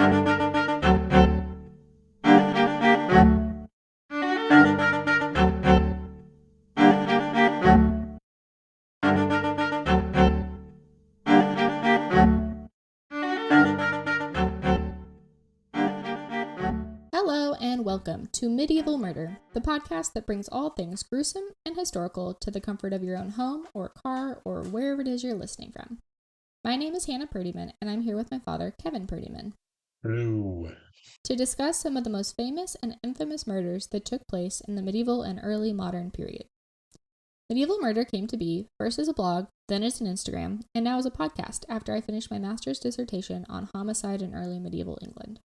Hello and welcome to Medieval Murder, the podcast that brings all things gruesome and historical to the comfort of your own home or car or wherever it is you're listening from. My name is Hannah Purtymun and I'm here with my father, Kevin Purtymun, Hello. to discuss some of the most famous and infamous murders that took place in the medieval and early modern period. Medieval Murder came to be first as a blog, then as an Instagram, and now as a podcast after I finished my master's dissertation on homicide in early medieval England.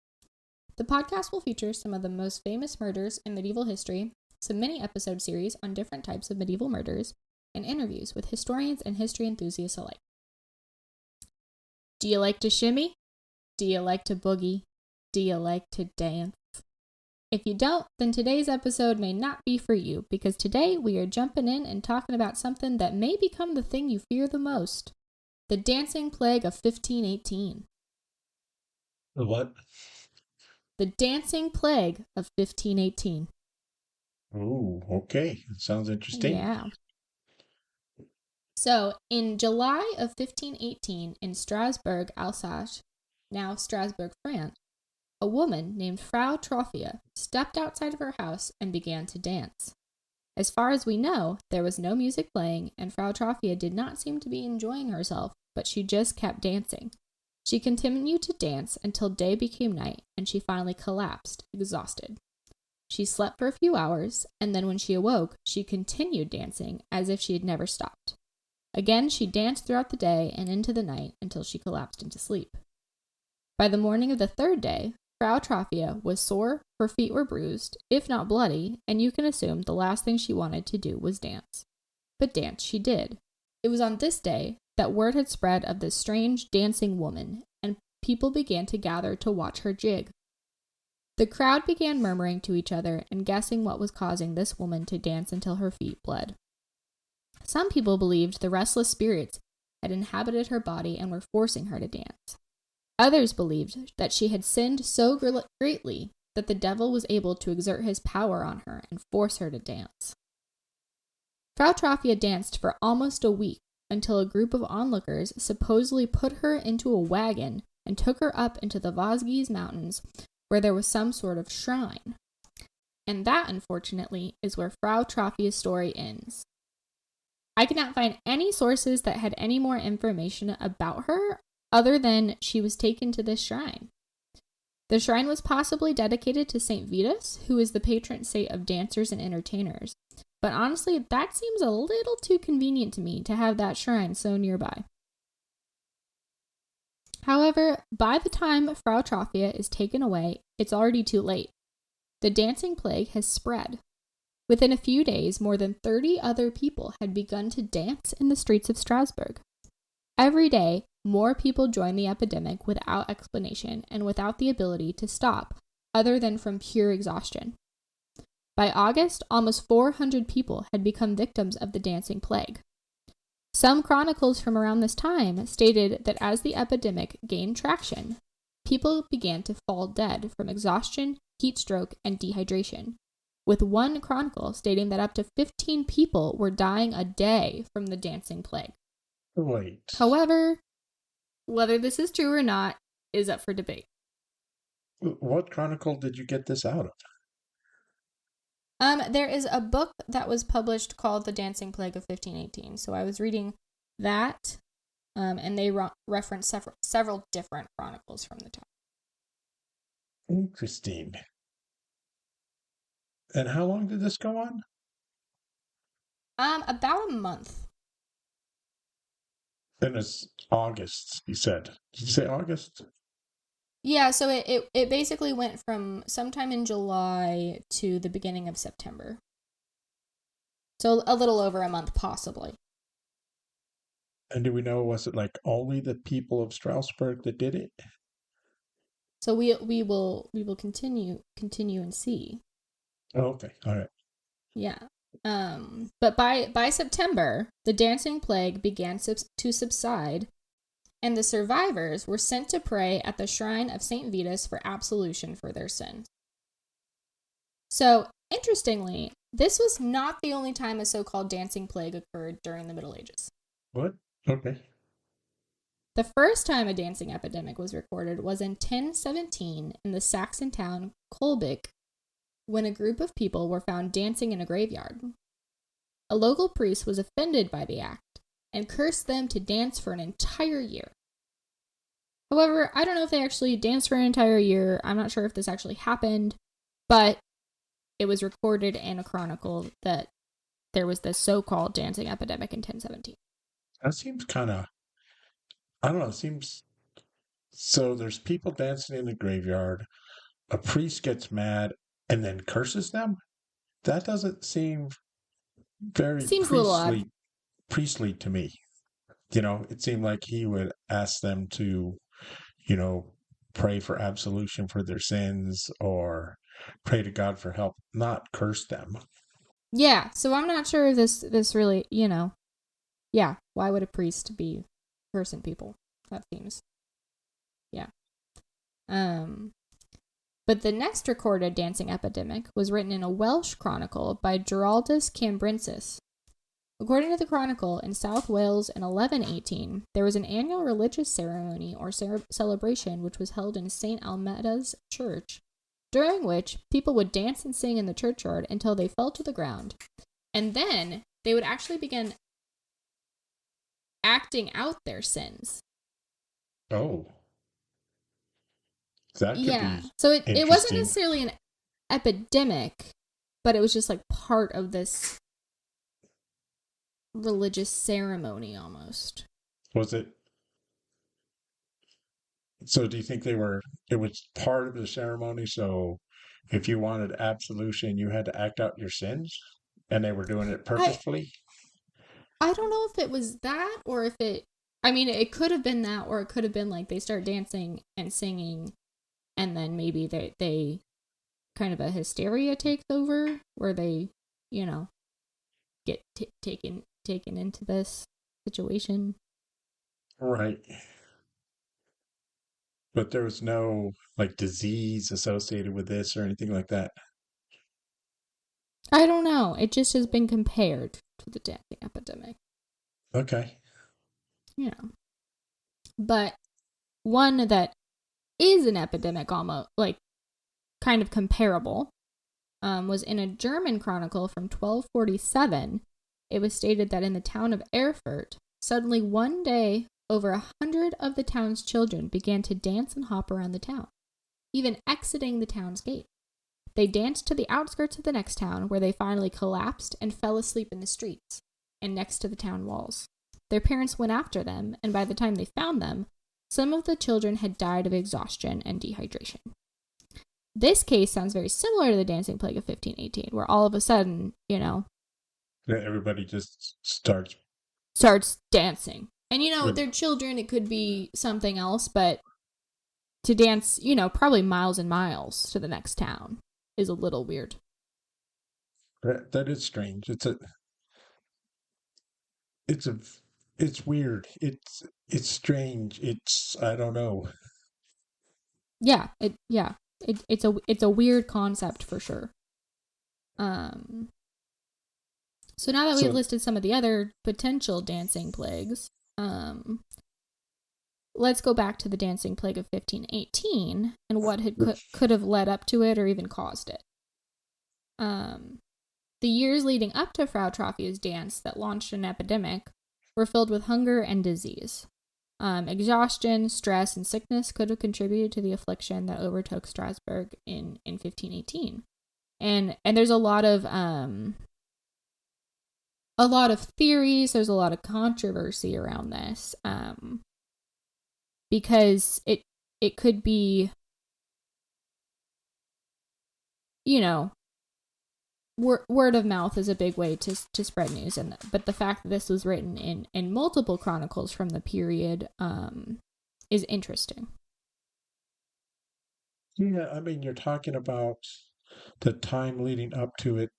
The podcast will feature some of the most famous murders in medieval history, some mini-episode series on different types of medieval murders, and interviews with historians and history enthusiasts alike. Do you like to shimmy? Do you like to boogie? Do you like to dance? If you don't, then today's episode may not be for you, because today we are jumping in and talking about something that may become the thing you fear the most: the dancing plague of 1518. The what? The dancing plague of 1518. Oh, okay. That sounds interesting. Yeah. So, in July of 1518, in Strasbourg, Alsace, now Strasbourg, France, a woman named Frau Troffea stepped outside of her house and began to dance. As far as we know, there was no music playing, and Frau Troffea did not seem to be enjoying herself, but she just kept dancing. She continued to dance until day became night, and she finally collapsed, exhausted. She slept for a few hours, and then when she awoke, she continued dancing as if she had never stopped. Again, she danced throughout the day and into the night until she collapsed into sleep. By the morning of the third day, Frau Troffea was sore, her feet were bruised, if not bloody, and you can assume the last thing she wanted to do was dance. But dance she did. It was on this day that word had spread of this strange dancing woman, and people began to gather to watch her jig. The crowd began murmuring to each other and guessing what was causing this woman to dance until her feet bled. Some people believed the restless spirits had inhabited her body and were forcing her to dance. Others believed that she had sinned so greatly that the devil was able to exert his power on her and force her to dance. Frau Troffea danced for almost a week, until a group of onlookers supposedly put her into a wagon and took her up into the Vosges Mountains, where there was some sort of shrine. And that, unfortunately, is where Frau Troffea's story ends. I could not find any sources that had any more information about her other than she was taken to this shrine. The shrine was possibly dedicated to Saint Vitus, who is the patron saint of dancers and entertainers. But honestly, that seems a little too convenient to me to have that shrine so nearby. However, by the time Frau Troffea is taken away, it's already too late. The dancing plague has spread. Within a few days, more than 30 other people had begun to dance in the streets of Strasbourg. Every day, more people joined the epidemic without explanation and without the ability to stop, other than from pure exhaustion. By August, almost 400 people had become victims of the dancing plague. Some chronicles from around this time stated that as the epidemic gained traction, people began to fall dead from exhaustion, heat stroke, and dehydration, with one chronicle stating that up to 15 people were dying a day from the dancing plague. Wait. However, whether this is true or not is up for debate. What chronicle did you get this out of? There is a book that was published called The Dancing Plague of 1518. So I was reading that, and they reference several different chronicles from the time. Interesting. And how long did this go on? About a month. And it's August, you said. Did you say August? Yeah, so it basically went from sometime in July to the beginning of September. So a little over a month, possibly. And do we know, was it like only the people of Strasbourg that did it? So we will continue and see. Oh, okay, all right. Yeah. But by September, the dancing plague began to subside, and the survivors were sent to pray at the shrine of St. Vitus for absolution for their sins. So, interestingly, this was not the only time a so-called dancing plague occurred during the Middle Ages. What? Okay. The first time a dancing epidemic was recorded was in 1017 in the Saxon town Kolbig, when a group of people were found dancing in a graveyard. A local priest was offended by the act and cursed them to dance for an entire year. However, I don't know if they actually danced for an entire year. I'm not sure if this actually happened, but it was recorded in a chronicle that there was this so-called dancing epidemic in 1017. That seems kind of, I don't know, it seems so. There's people dancing in the graveyard. A priest gets mad and then curses them. That doesn't seem very Seems a little odd. priestly to me. It seemed like he would ask them to, you know, pray for absolution for their sins or pray to God for help, not curse them. Yeah, so I'm not sure if this really, yeah, why would a priest be cursing people? That seems, yeah. But the next recorded dancing epidemic was written in a Welsh chronicle by Giraldus Cambrensis. According to the chronicle, in South Wales in 1118, there was an annual religious ceremony or celebration which was held in St. Almeda's church, during which people would dance and sing in the churchyard until they fell to the ground. And then they would actually begin acting out their sins. Oh, that could Yeah. be So it wasn't interesting. necessarily an epidemic, but it was just like part of this religious ceremony almost. Was it? So do you think it was part of the ceremony? So if you wanted absolution, you had to act out your sins and they were doing it I purposefully? I don't know if it was that or if it could have been that, or it could have been like they start dancing and singing and then maybe they kind of a hysteria takes over where they, get taken into this situation. Right. But there was no like disease associated with this or anything like that. I don't know. It just has been compared to the dancing epidemic. Okay. But one that is an epidemic almost, like, kind of comparable, was in a German chronicle from 1247. It was stated that in the town of Erfurt, suddenly one day, over 100 of the town's children began to dance and hop around the town, even exiting the town's gate. They danced to the outskirts of the next town, where they finally collapsed and fell asleep in the streets and next to the town walls. Their parents went after them, and by the time they found them, some of the children had died of exhaustion and dehydration. This case sounds very similar to the dancing plague of 1518, where all of a sudden, Everybody just starts dancing. And, with they're children, it could be something else, but to dance, probably miles and miles to the next town is a little weird. that is strange. It's a it's weird. It's strange. I don't know. It's a weird concept for sure. So now that we've So listed some of the other potential dancing plagues, let's go back to the dancing plague of 1518 and what could have led up to it or even caused it. The years leading up to Frau Trophia's dance that launched an epidemic were filled with hunger and disease. Exhaustion, stress, and sickness could have contributed to the affliction that overtook Strasbourg in 1518. And there's a lot of theories. There's a lot of controversy around this, because it could be, word of mouth is a big way to spread news, but the fact that this was written in multiple chronicles from the period is interesting. yeah, I mean, you're talking about the time leading up to it.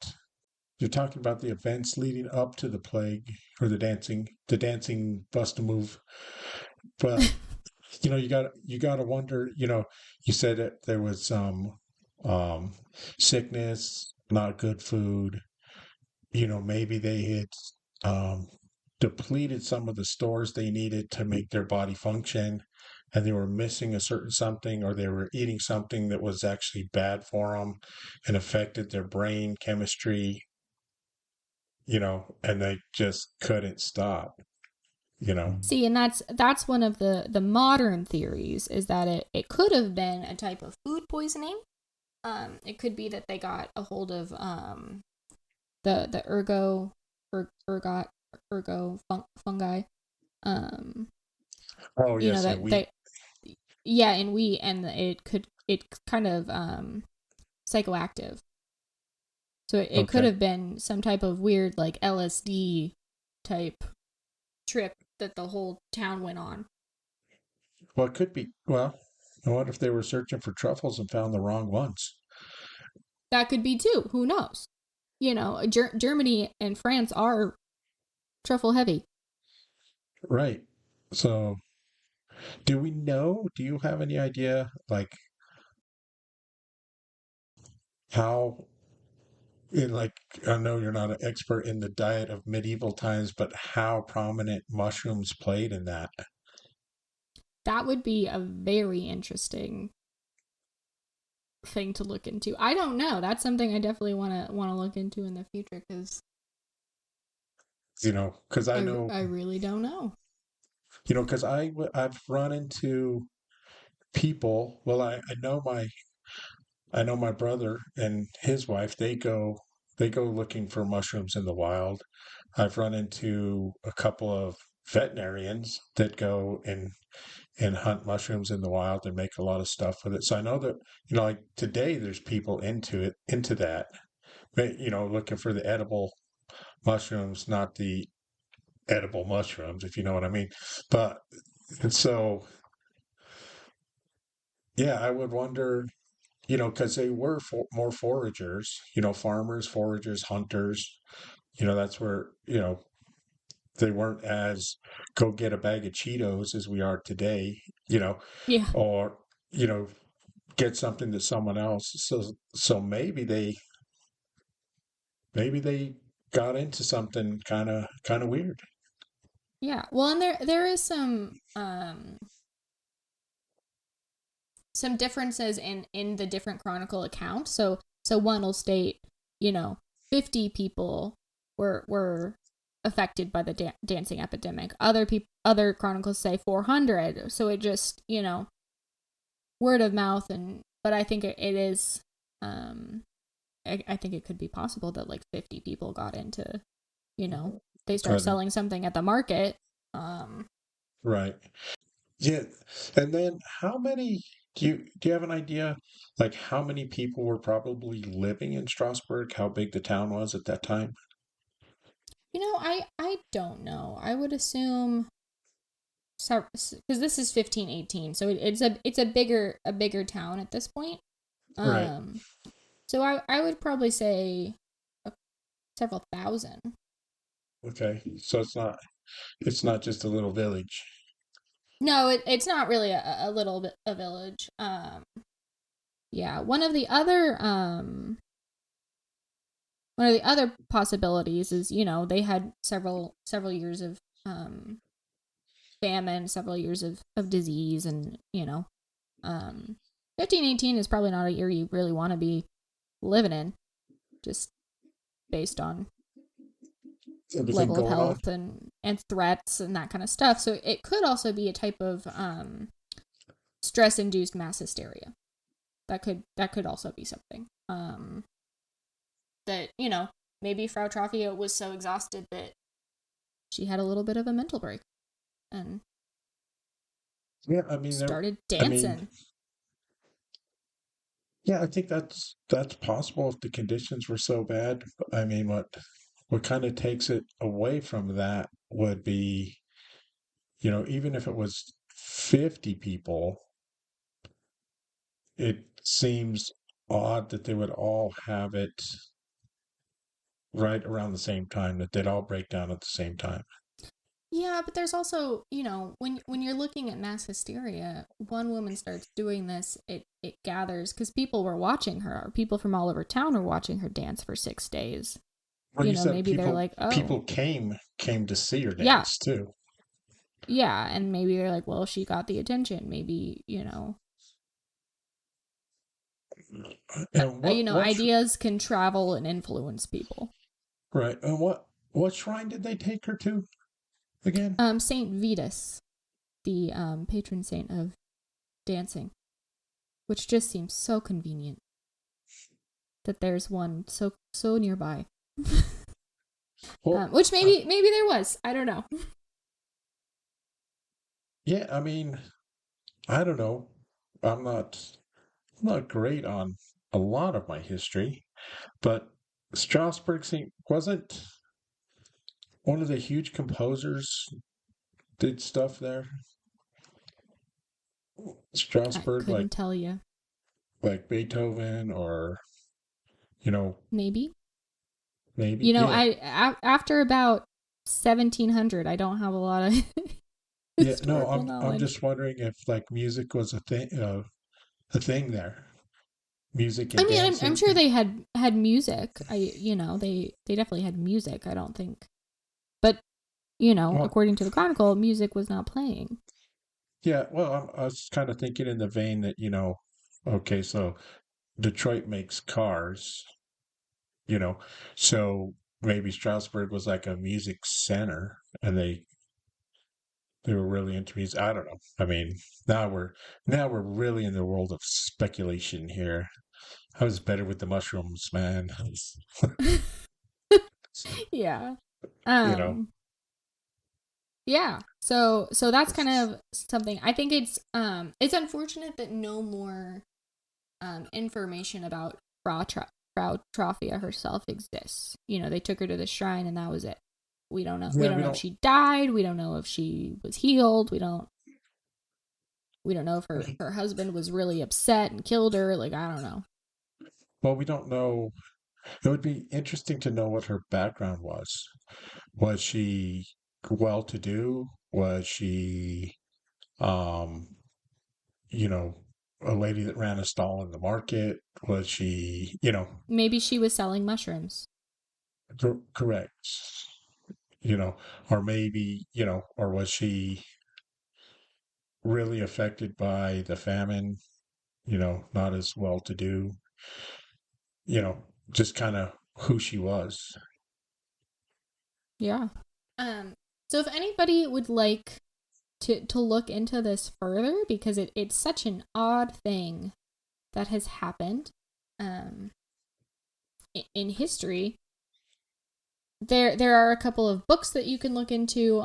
You're talking about the events leading up to the plague or the dancing bust a move. But you got to wonder. You said that there was some um, sickness, not good food. Maybe they had um, depleted some of the stores they needed to make their body function, and they were missing a certain something, or they were eating something that was actually bad for them and affected their brain chemistry. And they just couldn't stop. You know. See, and that's one of the modern theories, is that it could have been a type of food poisoning. It could be that they got a hold of the ergot fungi. Um, Oh yes, and that we. they, yeah, and it kind of psychoactive. So it could Okay. have been some type of weird like LSD type trip that the whole town went on. Well, it could be. Well, what if they were searching for truffles and found the wrong ones? That could be too. Who knows? Germany and France are truffle heavy. Right. So, do we know? Do you have any idea, like how like I know you're not an expert in the diet of medieval times, but how prominent mushrooms played in that? That would be a very interesting thing to look into. I don't know. That's something I definitely want to look into in the future because Because I I know, I really don't know. because I've run into people. Well, I know my brother and his wife. They go looking for mushrooms in the wild. I've run into a couple of veterinarians that go and hunt mushrooms in the wild and make a lot of stuff with it. So I know that, like today there's people into that, but, looking for the edible mushrooms, not the edible mushrooms, if you know what I mean. But, and so, yeah, I would wonder, because they were more foragers, farmers, foragers, hunters, that's where, they weren't as go get a bag of Cheetos as we are today, Yeah. or, you know, get something to someone else. So maybe they got into something kind of weird. Yeah. Well, and there is some differences in the different chronicle accounts. So one will state, you know, 50 people were affected by the dancing epidemic. Other chronicles say 400. So it just, word of mouth. And but I think it is I think it could be possible that like 50 people got into, you know, they start But selling something at the market. Um right, yeah. And then how many do you have an idea, like how many people were probably living in Strasbourg? How big the town was at that time? I don't know. I would assume, because this is 1518, so it's a bigger town at this point. Right. Um, so I would probably say several thousand. Okay. So it's not just a little village. No, it's not really a little bit a village. Yeah, one of the other possibilities is, they had several years of famine, several years of disease, and 1518 is probably not a year you really want to be living in, just based on Everything level of going on. health and threats and that kind of stuff. So it could also be a type of stress induced mass hysteria. That could also be something. That maybe Frau Trofia was so exhausted that she had a little bit of a mental break and Yeah, I mean, started I mean, dancing. yeah, I think that's possible if the conditions were so bad. I mean, what kind of takes it away from that would be, even if it was 50 people, it seems odd that they would all have it right around the same time, that they'd all break down at the same time. Yeah, but there's also, when you're looking at mass hysteria, one woman starts doing this, it gathers, because people were watching her, or people from all over town were watching her dance for 6 days. Well, you said Maybe they're like, oh, people came to see her yeah, dance too. yeah, and maybe they're like, well, she got the attention. Maybe, And what's ideas can travel and influence people. right? And what shrine did they take her to again? Saint Vitus, the patron saint of dancing, which just seems so convenient that there's one so nearby. Well, Which maybe there was. I don't know. yeah, I mean, I don't know. I'm not great on a lot of my history, but Strasbourg wasn't one of the huge composers did stuff there. I Strasbourg, couldn't tell you. like Beethoven, or you know, Maybe. maybe, yeah, After about 1700, I don't have a lot of yeah. No, historical I'm knowledge. just wondering if like music was a thing there, music I and mean, I'm dancing. sure they had music. They definitely had music. I don't think, but Well, according to the chronicle, music was not playing. yeah. Well, I was kind of thinking in the vein that okay, so Detroit makes cars, you know, so maybe Strasbourg was like a music center, and they were really into music. I don't know. I mean, now we're really in the world of speculation here. I was better with the mushrooms, man. Yeah. You know, Um. Yeah. So that's kind of something. I think it's unfortunate that no more information about Frau Trophia herself exists. They took her to the shrine and that was it. We don't know. We yeah, don't we know if don't. she died. We don't know if she was healed. We don't know if her husband was really upset and killed her. Like, I don't know. Well, we don't know. It would be interesting to know what her background was. Was she well-to-do? Was she, um, you know, a lady that ran a stall in the market? Was she, Maybe she was selling mushrooms. correct? You know, or maybe, or was she really affected by the famine? Not as well-to-do. You know, just kind of who she was. Yeah. Um so if anybody would like to look into this further, because it's such an odd thing that has happened um in history, there are a couple of books that you can look into.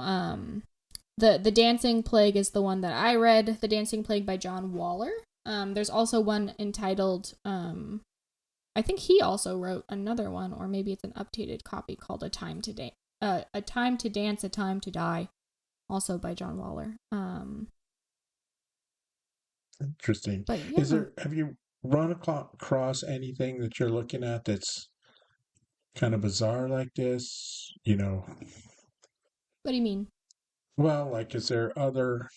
The Dancing Plague is the one that I read, The Dancing Plague by John Waller. There's also one entitled I think he also wrote another one, or maybe it's an updated copy, called A Time to Dance, A Time to Dance, A Time to Die, also by John Waller. Interesting. But yeah. Have you run across anything that you're looking at that's kind of bizarre like this? What do you mean? Well, like, is there other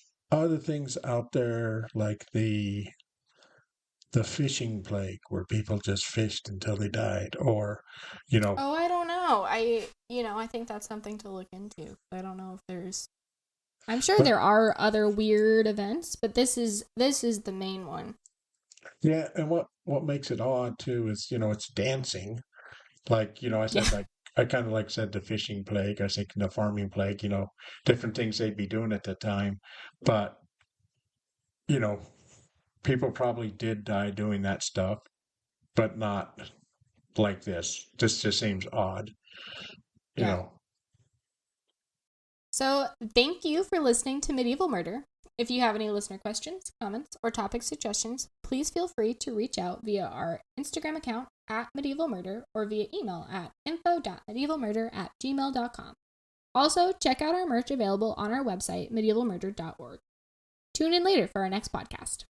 things out there like the fishing plague where people just fished until they died, or you know, Oh, I don't know. I think that's something to look into. I don't know if there's. I'm sure but there are other weird events, but this is the main one. yeah, and what makes it odd too is it's dancing. Like I Yeah. said, like I kind of like said the fishing plague. I was thinking the farming plague. Different things they'd be doing at the time, but you know, people probably did die doing that stuff, but not like this. This just seems odd, you Yeah. know. So, thank you for listening to Medieval Murder. If you have any listener questions, comments, or topic suggestions, please feel free to reach out via our Instagram account at Medieval Murder or via email at info.medievalmurder@gmail.com. Also, check out our merch available on our website, medievalmurder.org. Tune in later for our next podcast.